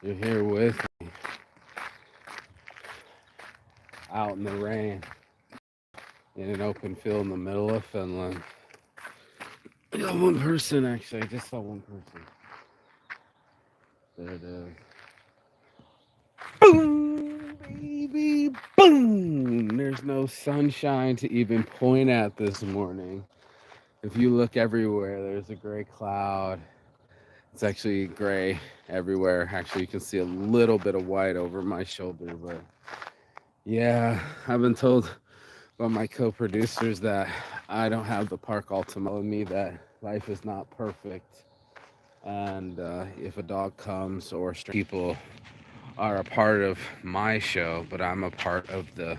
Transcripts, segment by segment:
You're here with me out in the rain in an open field in the middle of Finland. I got one person actually. I just saw one person. There it is. Boom, baby, boom. There's no sunshine to even point at this morning. If you look everywhere, there's a gray cloud. It's actually gray everywhere. Actually, you can see a little bit of white over my shoulder, but yeah, I've been told by my co-producers that I don't have the park ultimate in me, that life is not perfect, and if a dog comes or people are a part of my show, but I'm a part of the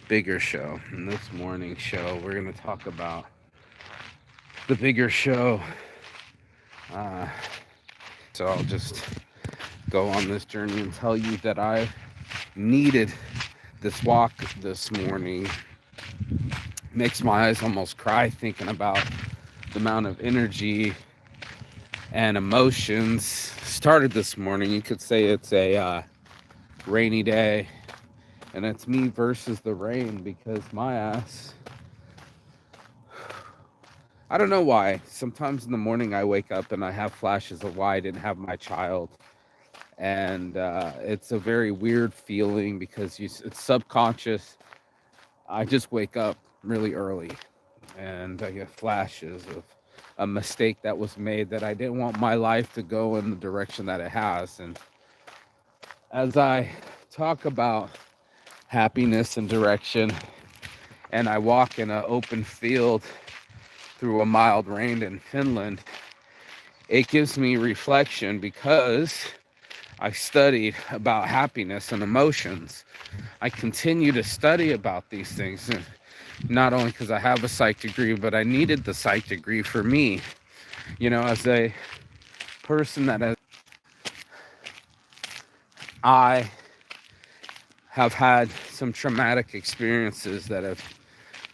bigger show. In this morning's show, we're going to talk about the bigger show. Uh, so I'll just go on this journey and tell you that I needed this walk this morning. Makes my eyes almost cry thinking about the amount of energy and emotions started this morning. You could say it's a rainy day, and it's me versus the rain, because my ass, I don't know why. Sometimes in the morning I wake up and I have flashes of why I didn't have my child. And it's a very weird feeling because it's subconscious. I just wake up really early and I get flashes of a mistake that was made, that I didn't want my life to go in the direction that it has. And as I talk about happiness and direction, and I walk in an open field through a mild rain in Finland, it gives me reflection, because I studied about happiness and emotions. I continue to study about these things, and not only because I have a psych degree, but I needed the psych degree for me. You know, as a person I have had some traumatic experiences that have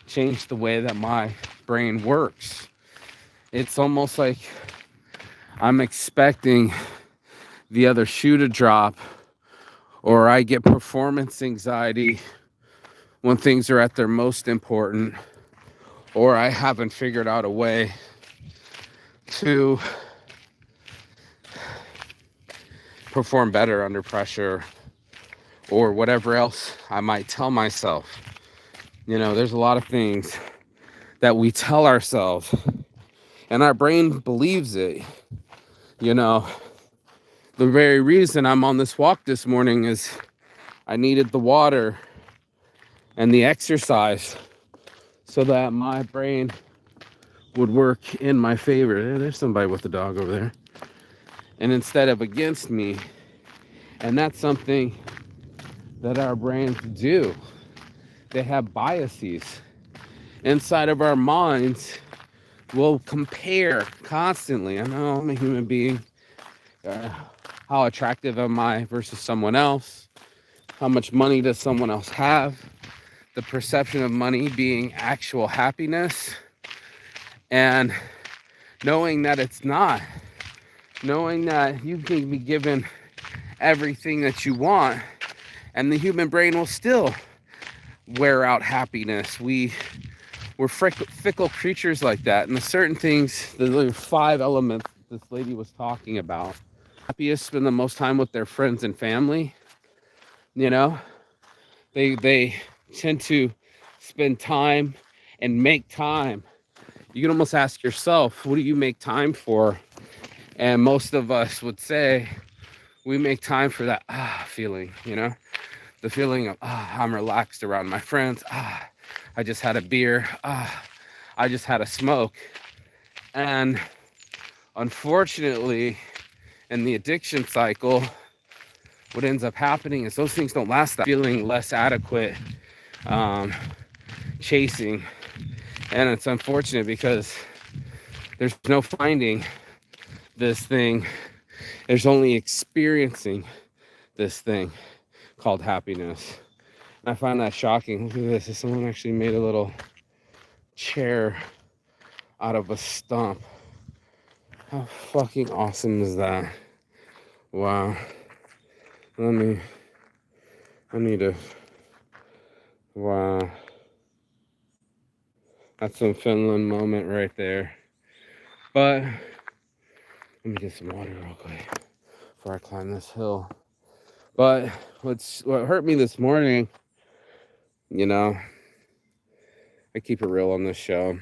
changed the way that my brain works. It's almost like I'm expecting the other shoe to drop, or I get performance anxiety when things are at their most important, or I haven't figured out a way to perform better under pressure, or whatever else I might tell myself. You know, there's a lot of things that we tell ourselves, and our brain believes it. You know, the very reason I'm on this walk this morning is I needed the water and the exercise so that my brain would work in my favor. There's somebody with a dog over there. And instead of against me. And that's something that our brains do. They have biases. Inside of our minds, we'll compare constantly. I know I'm a human being. How attractive am I versus someone else? How much money does someone else have? The perception of money being actual happiness. And knowing that it's not. Knowing that you can be given everything that you want, and the human brain will still wear out happiness. We're fickle creatures like that. And the certain things, the 5 elements this lady was talking about. Happiest spend the most time with their friends and family. You know, they tend to spend time and make time. You can almost ask yourself, what do you make time for? And most of us would say we make time for that feeling, you know, the feeling of I'm relaxed around my friends. I just had a beer. I just had a smoke. And unfortunately, in the addiction cycle, what ends up happening is those things don't last. That feeling less adequate, chasing. And it's unfortunate because there's no finding this thing. There's only experiencing this thing called happiness. And I find that shocking. Look at this. Someone actually made a little chair out of a stump. How fucking awesome is that? Wow. I need to, wow, that's some Finland moment right there. But let me get some water real quick before I climb this hill. But what hurt me this morning, you know, I keep it real on this show.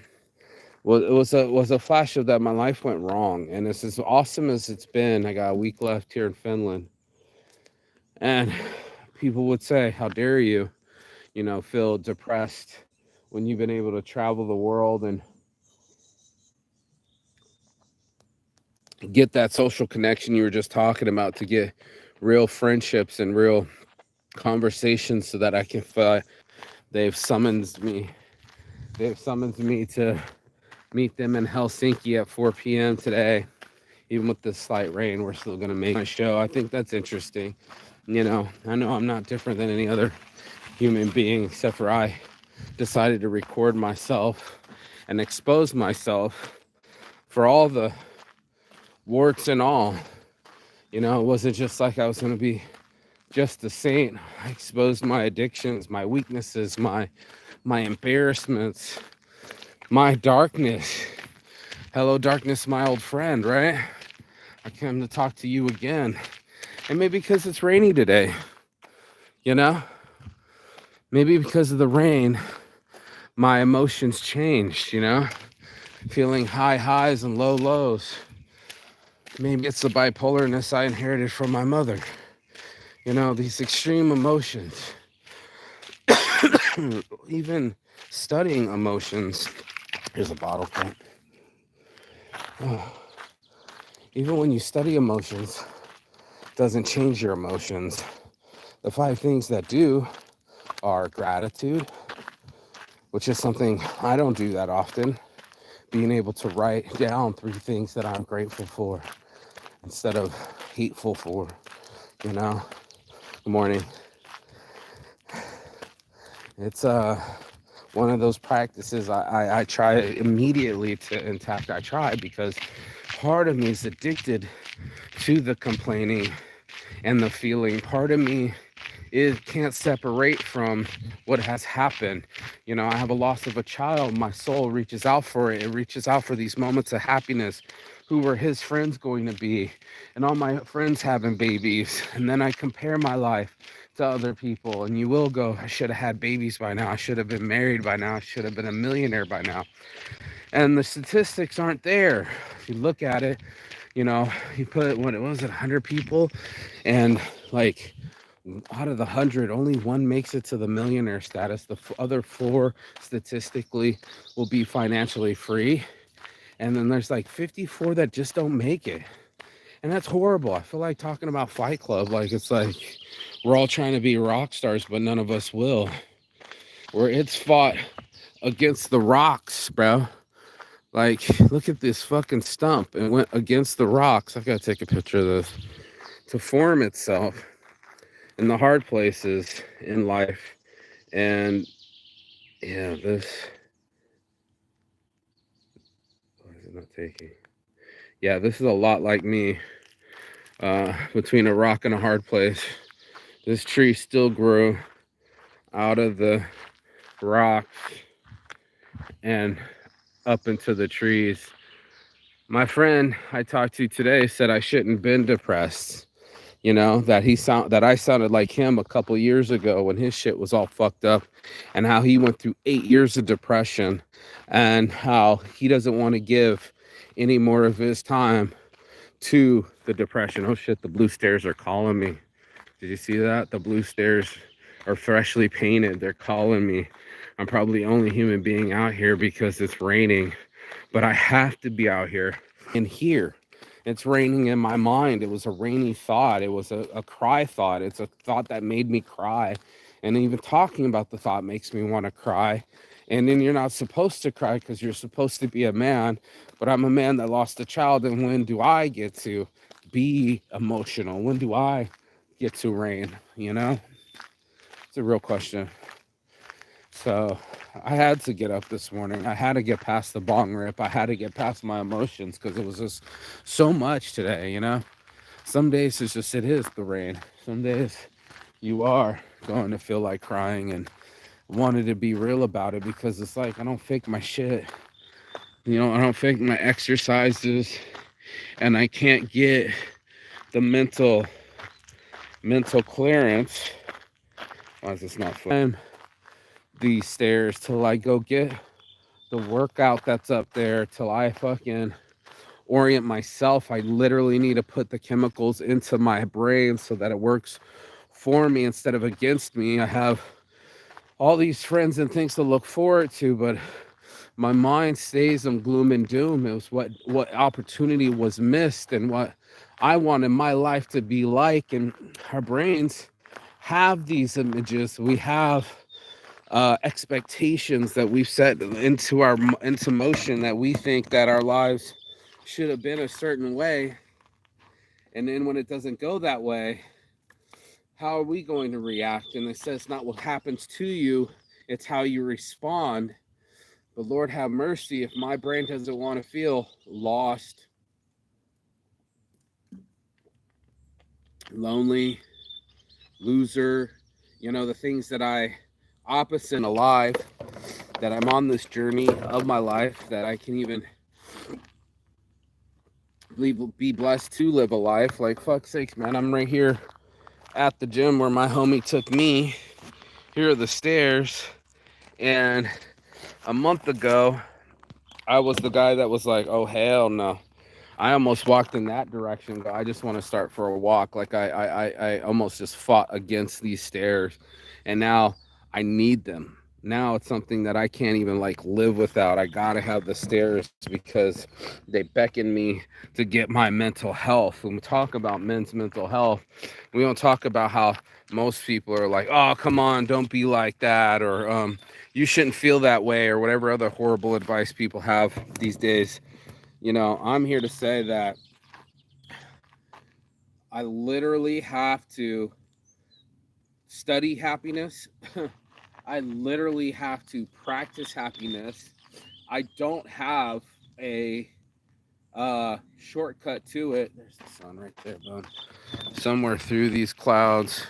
Well, it was a flash of that my life went wrong, and it's as awesome as it's been. I got a week left here in Finland, and people would say, "How dare you, feel depressed when you've been able to travel the world and get that social connection you were just talking about, to get real friendships and real conversations, so that I can feel they've summoned me. They've summoned me to meet them in Helsinki at 4 p.m. today. Even with this slight rain, we're still going to make my show. I think that's interesting. I know I'm not different than any other human being, except for I decided to record myself and expose myself for all the warts and all. It wasn't just like I was going to be just a saint. I exposed my addictions, my weaknesses, my embarrassments, my darkness. Hello, darkness, my old friend, right? I came to talk to you again. And maybe because it's rainy today, maybe because of the rain, my emotions changed, feeling high highs and low lows. Maybe it's the bipolarness I inherited from my mother. These extreme emotions. Even studying emotions. Here's a bottle cap. Even when you study emotions, it doesn't change your emotions. The 5 things that do are gratitude, which is something I don't do that often. Being able to write down 3 things that I'm grateful for instead of hateful for, Good morning. It's one of those practices I try immediately I try, because part of me is addicted to the complaining and the feeling. Part of me can't separate from what has happened. I have a loss of a child. My soul reaches out for it. It reaches out for these moments of happiness. Who were his friends going to be? And all my friends having babies. And then I compare my life to other people. And you will go, I should have had babies by now. I should have been married by now. I should have been a millionaire by now. And the statistics aren't there. If you look at it, you put, 100 people, and like out of the 100, only 1 makes it to the millionaire status. The other 4 statistically will be financially free. And then there's like 54 that just don't make it. And that's horrible. I feel like talking about Fight Club, like it's like we're all trying to be rock stars, but none of us will. Where it's fought against the rocks, bro. Like, look at this fucking stump. It went against the rocks. I've got to take a picture of this. To form itself in the hard places in life. And yeah, this, why is it not taking? Yeah, this is a lot like me. Between a rock and a hard place. This tree still grew out of the rocks and up into the trees. My friend I talked to today said I shouldn't have been depressed. That I sounded like him a couple years ago when his shit was all fucked up, and how he went through 8 years of depression, and how he doesn't want to give any more of his time to the depression. Oh shit, the blue stairs are calling me. Did you see that? The blue stairs are freshly painted. They're calling me. I'm probably the only human being out here because it's raining, but I have to be out here. And here, it's raining in my mind. It was a rainy thought. It was a cry thought. It's a thought that made me cry. And even talking about the thought makes me want to cry. And then you're not supposed to cry because you're supposed to be a man. But I'm a man that lost a child. And when do I get to be emotional? When do I get to rain? It's a real question. So I had to get up this morning. I had to get past the bong rip. I had to get past my emotions because it was just so much today, Some days it is the rain. Some days you are going to feel like crying and wanted to be real about it, because it's like, I don't fake my shit. I don't fake my exercises, and I can't get the mental clearance. Why is this not fun? These stairs till I go get the workout that's up there, till I fucking orient myself. I literally need to put the chemicals into my brain so that it works for me instead of against me. I have all these friends and things to look forward to, but my mind stays on gloom and doom. It was what opportunity was missed and what I wanted my life to be like. And our brains have these images. We have expectations that we've set into motion, that we think that our lives should have been a certain way. And then when it doesn't go that way, how are we going to react? And it says not what happens to you, it's how you respond. But Lord have mercy, if my brain doesn't want to feel lost, lonely, loser, the things that I opposite and alive, that I'm on this journey of my life, that I can even be blessed to live a life. Like, fuck's sakes, man, I'm right here at the gym where my homie took me. Here are the stairs. And a month ago, I was the guy that was like, oh, hell no. I almost walked in that direction, but I just want to start for a walk. Like I almost just fought against these stairs, and now I need them. Now it's something that I can't even like live without. I gotta have the stairs because they beckon me to get my mental health. When we talk about men's mental health, we don't talk about how most people are like, oh, come on, don't be like that, or you shouldn't feel that way, or whatever other horrible advice people have these days. I'm here to say that I literally have to study happiness. I literally have to practice happiness. I don't have a shortcut to it. There's the sun right there, bud. Somewhere through these clouds,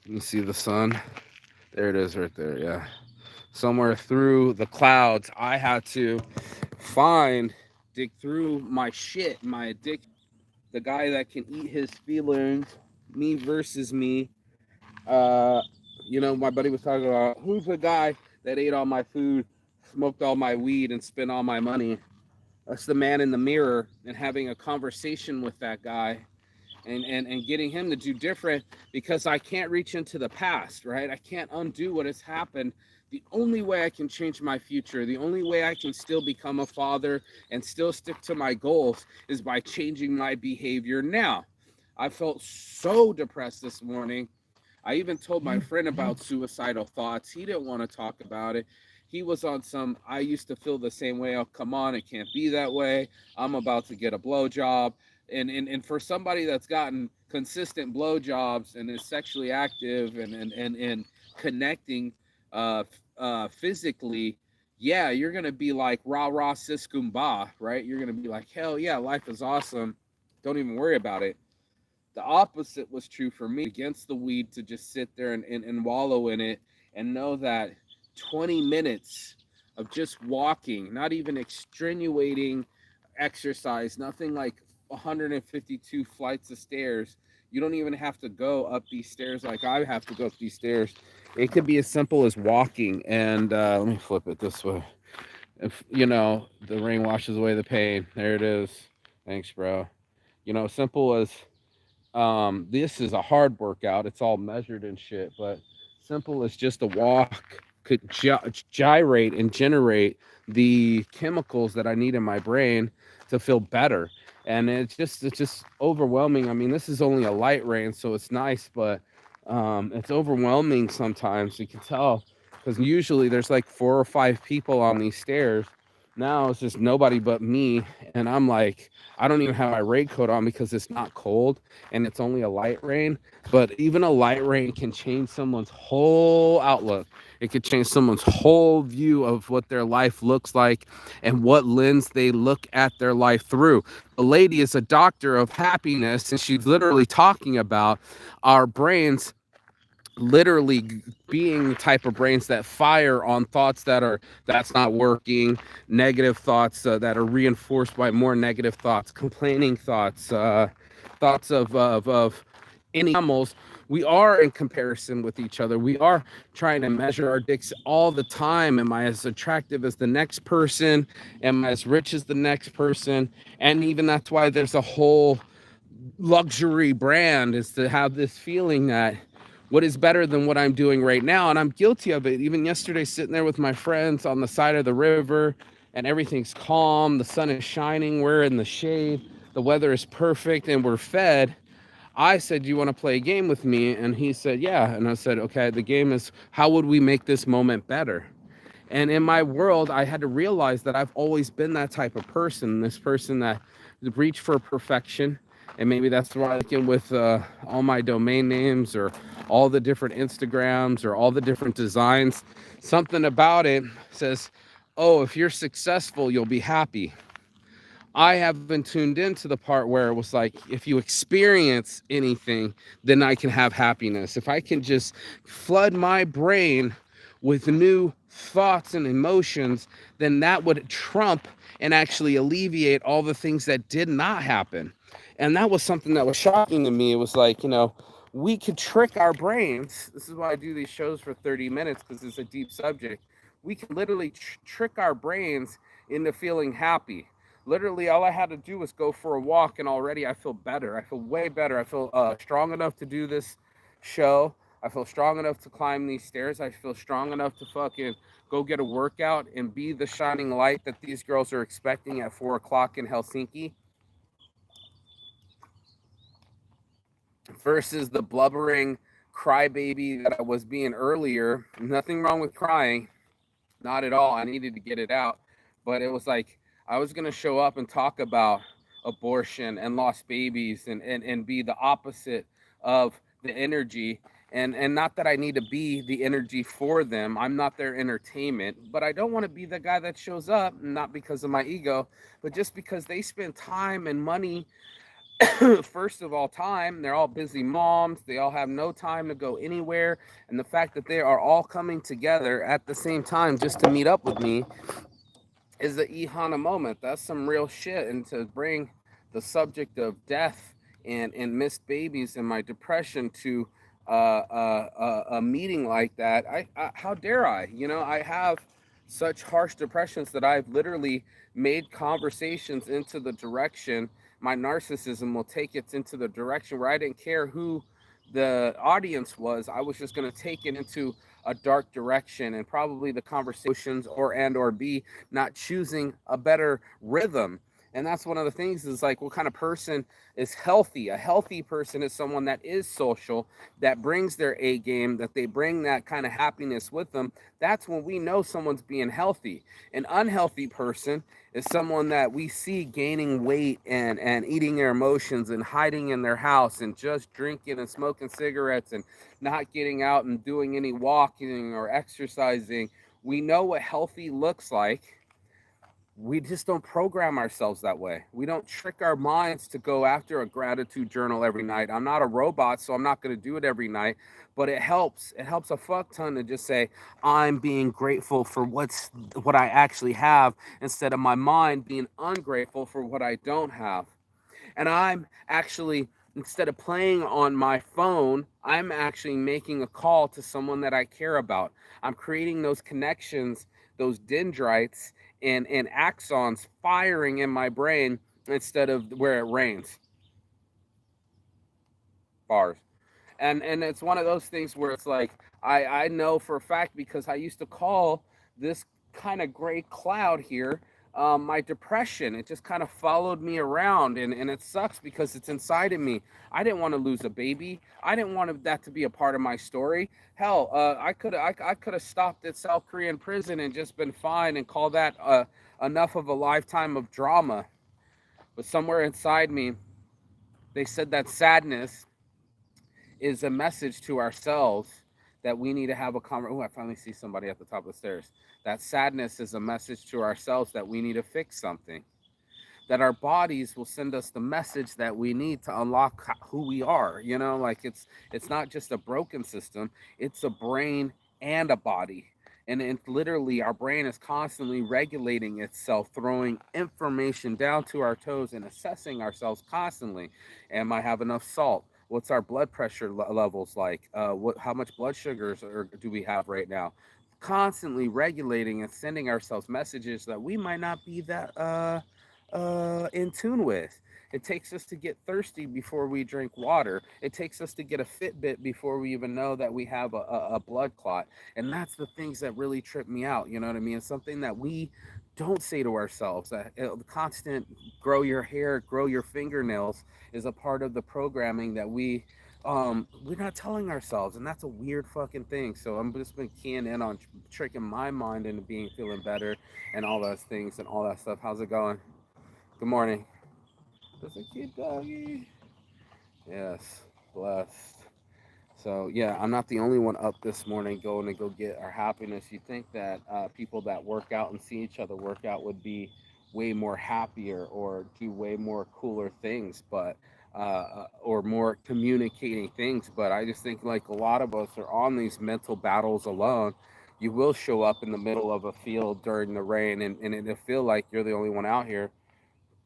you can see the sun. There it is right there, yeah. Somewhere through the clouds, I had to dig through my shit, my addiction. The guy that can eat his feelings, me versus me. My buddy was talking about, who's the guy that ate all my food, smoked all my weed, and spent all my money? That's the man in the mirror, and having a conversation with that guy and getting him to do different, because I can't reach into the past, right? I can't undo what has happened. The only way I can change my future, the only way I can still become a father and still stick to my goals, is by changing my behavior now. I felt so depressed this morning. I even told my friend about suicidal thoughts. He didn't want to talk about it. He was on some, I used to feel the same way. Oh, come on, it can't be that way. I'm about to get a blowjob. And for somebody that's gotten consistent blowjobs and is sexually active and connecting physically, yeah, you're gonna be like rah rah sis kumbah, right? You're gonna be like, hell yeah, life is awesome. Don't even worry about it. The opposite was true for me. Against the weed, to just sit there and wallow in it, and know that 20 minutes of just walking, not even extenuating exercise, nothing like 152 flights of stairs. You don't even have to go up these stairs like I have to go up these stairs. It could be as simple as walking. And let me flip it this way. If the rain washes away the pain. There it is. Thanks, bro. Simple as this is a hard workout. It's all measured and shit, but simple as just a walk could gyrate and generate the chemicals that I need in my brain to feel better. And it's just overwhelming. I mean, this is only a light rain, so it's nice, but it's overwhelming sometimes. You can tell, because usually there's like 4 or 5 people on these stairs. Now it's just nobody but me, and I'm like, I don't even have my raincoat on because it's not cold and it's only a light rain. But even a light rain can change someone's whole outlook. It could change someone's whole view of what their life looks like and what lens they look at their life through. The lady is a doctor of happiness, and she's literally talking about our brains literally being the type of brains that fire on thoughts that's not working, negative thoughts that are reinforced by more negative thoughts, complaining thoughts, thoughts of any animals. We are in comparison with each other. We are trying to measure our dicks all the time. Am I as attractive as the next person? Am I as rich as the next person? And even that's why there's a whole luxury brand, is to have this feeling that what is better than what I'm doing right now. And I'm guilty of it. Even yesterday, sitting there with my friends on the side of the river, and everything's calm, the sun is shining, we're in the shade, the weather is perfect, and we're fed. I said, "Do you want to play a game with me?" And he said, "Yeah." And I said, "Okay, the game is, how would we make this moment better?" And in my world, I had to realize that I've always been that type of person, this person that reached for perfection. And maybe that's why I can with all my domain names, or all the different Instagrams, or all the different designs. Something about it says, oh, if you're successful, you'll be happy. I have been tuned into the part where it was like, if you experience anything, then I can have happiness. If I can just flood my brain with new thoughts and emotions, then that would trump and actually alleviate all the things that did not happen. And that was something that was shocking to me. It was like, we could trick our brains. This is why I do these shows for 30 minutes, because it's a deep subject. We can literally trick our brains into feeling happy. Literally, all I had to do was go for a walk, and already I feel better. I feel way better. I feel strong enough to do this show. I feel strong enough to climb these stairs. I feel strong enough to fucking go get a workout and be the shining light that these girls are expecting at 4 o'clock in Helsinki, versus the blubbering crybaby that I was being earlier. Nothing wrong with crying. Not at all. I needed to get it out. But it was like, I was going to show up and talk about abortion and lost babies, and be the opposite of the energy. And not that I need to be the energy for them. I'm not their entertainment. But I don't want to be the guy that shows up, not because of my ego, but just because they spend time and money. First of all, time. They're all busy moms. They all have no time to go anywhere. And the fact that they are all coming together at the same time just to meet up with me is the Ihana moment. That's some real shit. And to bring the subject of death and missed babies and my depression to a meeting like that, I how dare I? I have such harsh depressions that I've literally made conversations into the direction, my narcissism will take it into the direction where I didn't care who the audience was. I was just going to take it into a dark direction, and probably the conversations, or B, not choosing a better rhythm. And that's one of the things, is like, what kind of person is healthy? A healthy person is someone that is social, that brings their A game, that they bring that kind of happiness with them. That's when we know someone's being healthy. An unhealthy person is someone that we see gaining weight and eating their emotions and hiding in their house and just drinking and smoking cigarettes and not getting out and doing any walking or exercising. We know what healthy looks like. We just don't program ourselves that way. We don't trick our minds to go after a gratitude journal every night. I'm not a robot, so I'm not going to do it every night, but it helps. It helps a fuck ton to just say, I'm being grateful for what I actually have, instead of my mind being ungrateful for what I don't have. And I'm actually, instead of playing on my phone, I'm actually making a call to someone that I care about. I'm creating those connections, those dendrites and axons firing in my brain, instead of where it rains. Bars. And it's one of those things where it's like, I know for a fact, because I used to call this kind of gray cloud here, my depression. It just kind of followed me around, and it sucks because it's inside of me. I didn't want to lose a baby. I didn't want that to be a part of my story. Hell, I could have stopped at South Korean prison and just been fine and call that enough of a lifetime of drama. But somewhere inside me, they said that sadness is a message to ourselves that we need to have a conversation. Oh, I finally see somebody at the top of the stairs. That sadness is a message to ourselves that we need to fix something, that our bodies will send us the message that we need to unlock who we are. You know, like it's not just a broken system, it's a brain and a body. And it literally, our brain is constantly regulating itself, throwing information down to our toes and assessing ourselves constantly. Am I have enough salt? What's our blood pressure levels like? How much blood sugars do we have right now? Constantly regulating and sending ourselves messages that we might not be that in tune with. It takes us to get thirsty before we drink water. It takes us to get a Fitbit before we even know that we have a blood clot. And that's the things that really trip me out. You know what I mean? It's something that we don't say to ourselves. That the constant grow your hair, grow your fingernails is a part of the programming that we're not telling ourselves, and that's a weird fucking thing. So I'm just been keying in on tricking my mind into being feeling better and all those things and all that stuff. How's it going? Good morning. That's a cute doggy. Yes, blessed. So yeah, I'm not the only one up this morning going to go get our happiness. You think that people that work out and see each other work out would be way more happier or do way more cooler things, but or more communicating things. But I just think like a lot of us are on these mental battles alone. You will show up in the middle of a field during the rain, and it'll feel like you're the only one out here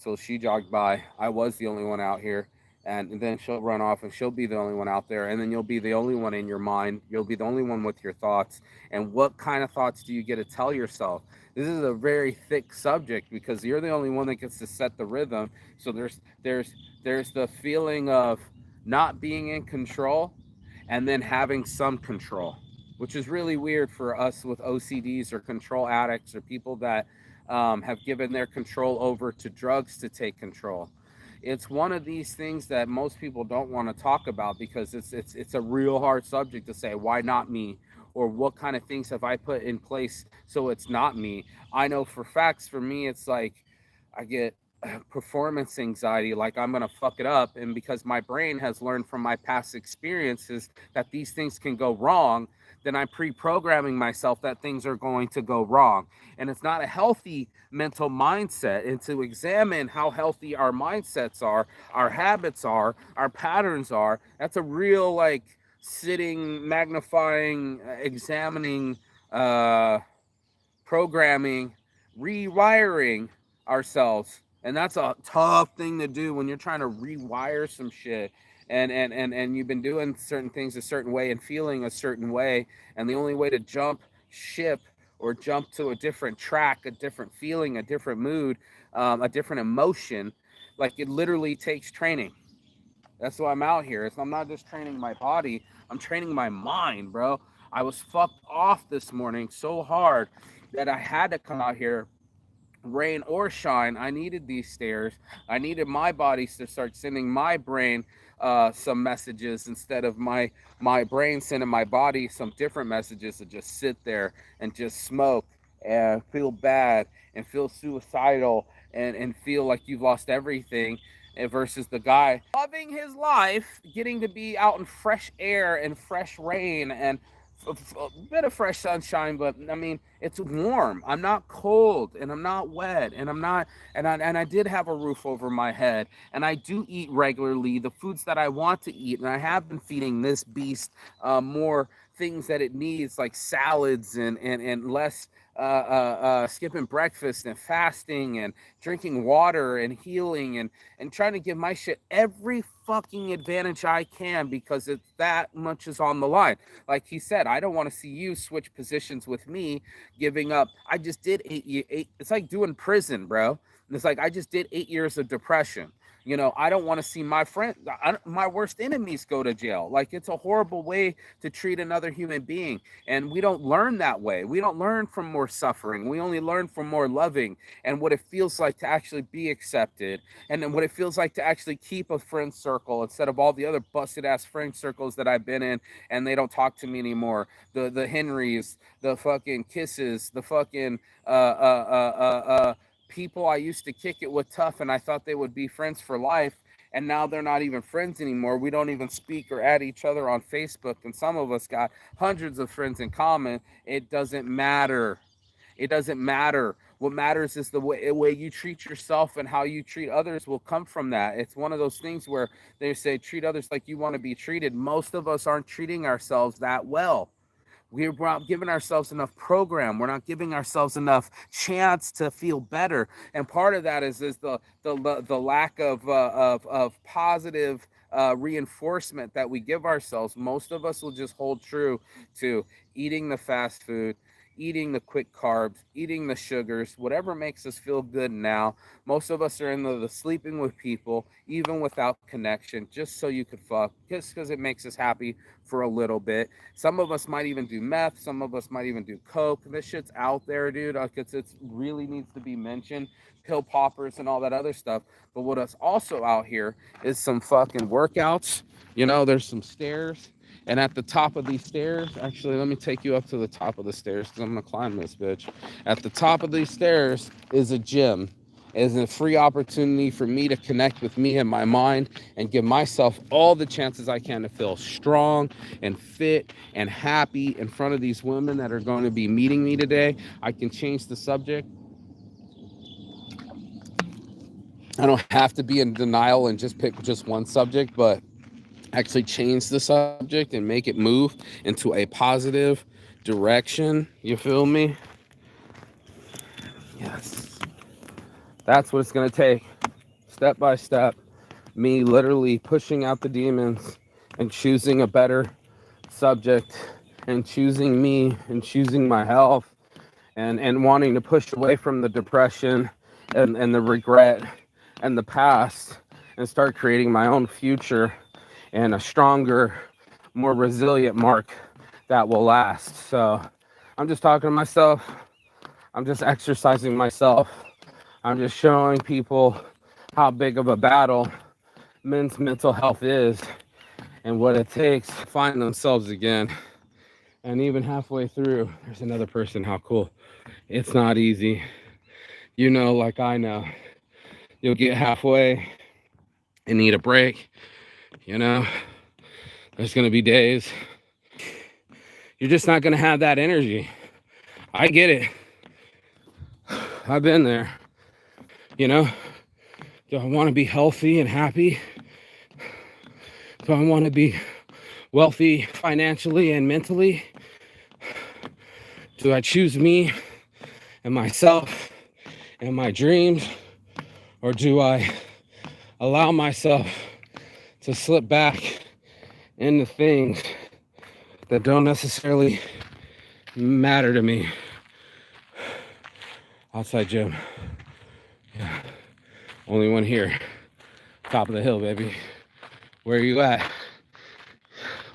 till she jogged by. I was the only one out here. And then she'll run off and she'll be the only one out there. And then you'll be the only one in your mind. You'll be the only one with your thoughts. And what kind of thoughts do you get to tell yourself? This is a very thick subject because you're the only one that gets to set the rhythm. So there's the feeling of not being in control and then having some control, which is really weird for us with OCDs or control addicts or people that have given their control over to drugs to take control. It's one of these things that most people don't want to talk about because it's a real hard subject to say why not me, or what kind of things have I put in place so it's not me. I know for facts for me it's like I get performance anxiety, like I'm gonna fuck it up, and because my brain has learned from my past experiences that these things can go wrong, then I'm pre-programming myself that things are going to go wrong. And it's not a healthy mental mindset. And to examine how healthy our mindsets are, our habits are, our patterns are, that's a real like sitting, magnifying, examining, uh programming, rewiring ourselves. And that's a tough thing to do when you're trying to rewire some shit. And you've been doing certain things a certain way and feeling a certain way. And the only way to jump ship or jump to a different track, a different feeling, a different mood, a different emotion, like it literally takes training. That's why I'm out here. I'm not just training my body, I'm training my mind, bro. I was fucked off this morning so hard that I had to come out here, rain or shine. I needed these stairs. I needed my body to start sending my brain some messages instead of my brain sending my body some different messages to just sit there and just smoke and feel bad and feel suicidal and feel like you've lost everything, and versus the guy loving his life, getting to be out in fresh air and fresh rain and a bit of fresh sunshine, but I mean, it's warm. I'm not cold and I'm not wet and I'm not, and I did have a roof over my head and I do eat regularly the foods that I want to eat. And I have been feeding this beast more things that it needs, like salads and less skipping breakfast and fasting and drinking water and healing and trying to give my shit every fucking advantage I can because it's that much is on the line. Like he said, I don't want to see you switch positions with me, giving up. I just did eight. It's like doing prison, bro. It's like I just did 8 years of depression. You know, I don't want to see my friend, my worst enemies go to jail. Like it's a horrible way to treat another human being. And we don't learn that way. We don't learn from more suffering. We only learn from more loving and what it feels like to actually be accepted. And then what it feels like to actually keep a friend circle instead of all the other busted ass friend circles that I've been in and they don't talk to me anymore. The Henrys, the fucking Kisses, the fucking people I used to kick it with tough and I thought they would be friends for life. and now they're not even friends anymore. We don't even speak or add each other on Facebook, and some of us got hundreds of friends in common. It doesn't matter. It doesn't matter. What matters is the way you treat yourself, and how you treat others will come from that. It's one of those things where they say treat others like you want to be treated. Most of us aren't treating ourselves that well. We're not giving ourselves enough program. We're not giving ourselves enough chance to feel better. And part of that is the lack of positive reinforcement that we give ourselves. Most of us will just hold true to eating the fast food, eating the quick carbs, eating the sugars, whatever makes us feel good now. Most of us are in the sleeping with people, even without connection, just so you could fuck, just because it makes us happy for a little bit. Some of us might even do meth. Some of us might even do coke. This shit's out there, dude. It's really needs to be mentioned. Pill poppers and all that other stuff. But what is also out here is some fucking workouts. There's some stairs. And at the top of these stairs, actually, let me take you up to the top of the stairs because I'm going to climb this bitch. At the top of these stairs is a gym. Is a free opportunity for me to connect with me and my mind and give myself all the chances I can to feel strong and fit and happy in front of these women that are going to be meeting me today. I can change the subject. I don't have to be in denial and just pick just one subject, but actually change the subject and make it move into a positive direction. You feel me? Yes. That's what it's going to take. Step by step. Me literally pushing out the demons and choosing a better subject and choosing me and choosing my health and wanting to push away from the depression and the regret and the past and start creating my own future and a stronger, more resilient Mark that will last. So I'm just talking to myself. I'm just exercising myself. I'm just showing people how big of a battle men's mental health is and what it takes to find themselves again. And even halfway through, there's another person. How cool. It's not easy. Like I know. You'll get halfway and need a break. There's going to be days you're just not going to have that energy. I get it. I've been there. Do I want to be healthy and happy? Do I want to be wealthy financially and mentally? Do I choose me and myself and my dreams? Or do I allow myself to slip back into things that don't necessarily matter to me? Outside gym. Yeah. Only one here. Top of the hill, baby. Where are you at?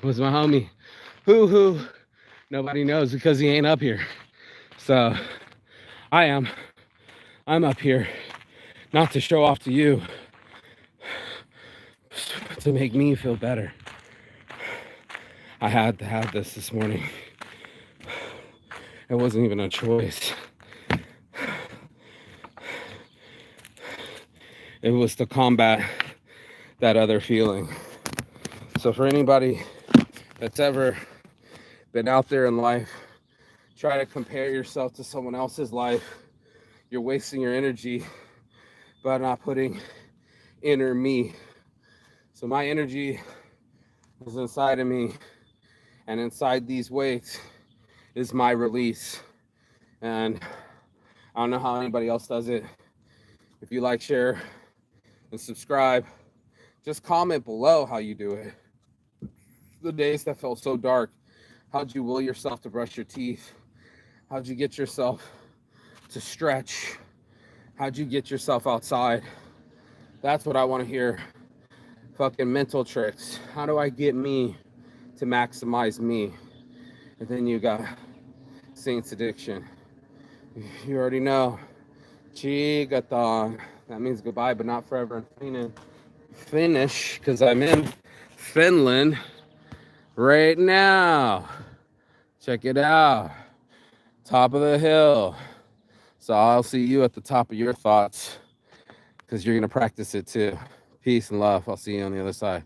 Where's my homie? Who? Nobody knows because he ain't up here. So I am. I'm up here. Not to show off to you. To make me feel better. I had to have this morning. It wasn't even a choice. It was to combat that other feeling. So for anybody that's ever been out there in life, try to compare yourself to someone else's life. You're wasting your energy by not putting inner me. So my energy is inside of me, and inside these weights is my release. And I don't know how anybody else does it. If you like, share, and subscribe, just comment below how you do it. The days that felt so dark, how'd you will yourself to brush your teeth? How'd you get yourself to stretch? How'd you get yourself outside? That's what I want to hear. Fucking mental tricks. How do I get me to maximize me? And then you got Saints Addiction. You already know. Chigathon. That means goodbye, but not forever. And finish, because I'm in Finland right now. Check it out. Top of the hill. So I'll see you at the top of your thoughts, because you're going to practice it too. Peace and love. I'll see you on the other side.